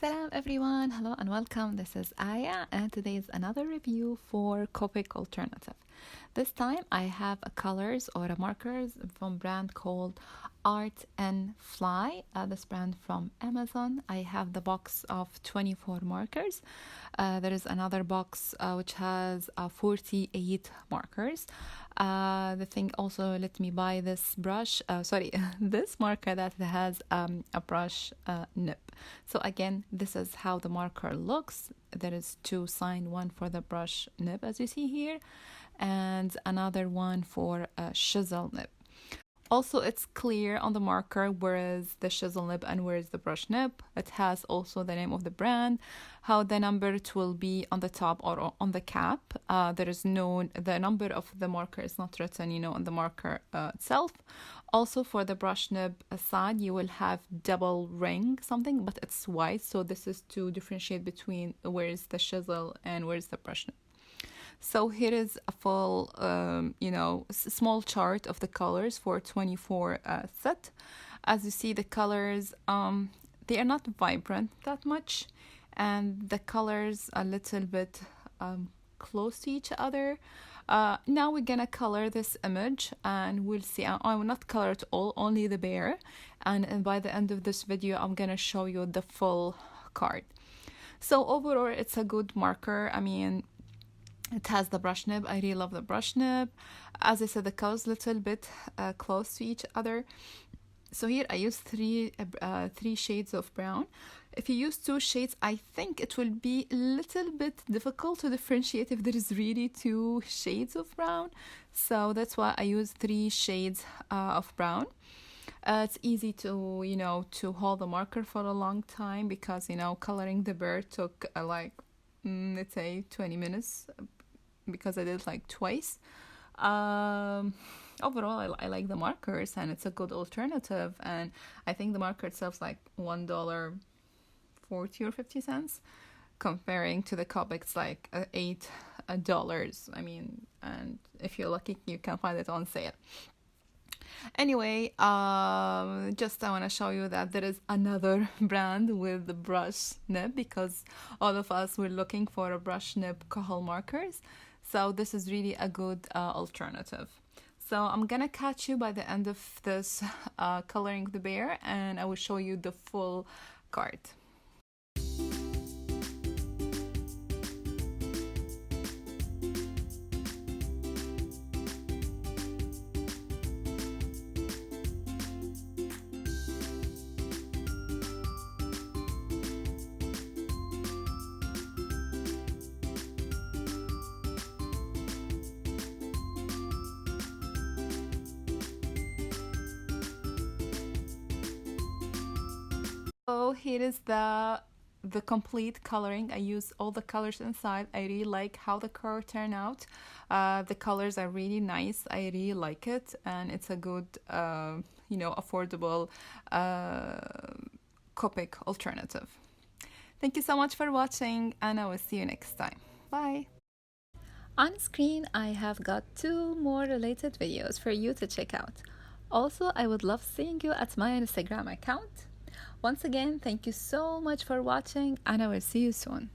Salam everyone, hello and welcome. This is Aya and today is another review for Copic Alternative. This time I have a colors or a markers from a brand called Art and Fly. This brand from Amazon. I have the box of 24 markers. There is another box which has 48 markers. The thing also let me buy this brush, this marker that has a brush nib. So again, this is how the marker looks. There is two sign, one for the brush nib as you see here, and another one for a chisel nib. Also, it's clear on the marker where is the chisel nib and where is the brush nib. It has also the name of the brand, how the number it will be on the top or on the cap. There is the number of the marker is not written, on the marker itself. Also, for the brush nib side, you will have double ring something, but it's white. So this is to differentiate between where is the chisel and where is the brush nib. So here is a full, small chart of the colors for 24 set. As you see, the colors, they are not vibrant that much, and the colors a little bit close to each other. Now we're gonna color this image, and we'll see. I will not color it all, only the bear. And by the end of this video, I'm gonna show you the full card. So overall, it's a good marker. I mean, it has the brush nib. I really love the brush nib. As I said, the colors a little bit close to each other. So here I use three shades of brown. If you use two shades, I think it will be a little bit difficult to differentiate if there is really two shades of brown. So that's why I use three shades of brown. It's easy to, to hold the marker for a long time because, coloring the bird took let's say 20 minutes because I did it like twice. Overall, I like the markers and it's a good alternative, and I think the marker itself is like $1.40 or 50 cents comparing to the Copic. It's like $8. I mean, and if you're lucky you can find it on sale. Anyway, just I want to show you that there is another brand with the brush nib because all of us were looking for a brush nib Kohol markers. So this is really a good alternative. So I'm gonna catch you by the end of this coloring the bear, and I will show you the full card. So here is the complete coloring. I use all the colors inside. I really like how the card turned out. The colors are really nice. I really like it, and it's a good, affordable Copic alternative. Thank you so much for watching, and I will see you next time. Bye. On screen, I have got 2 more related videos for you to check out. Also, I would love seeing you at my Instagram account. Once again, thank you so much for watching, and I will see you soon.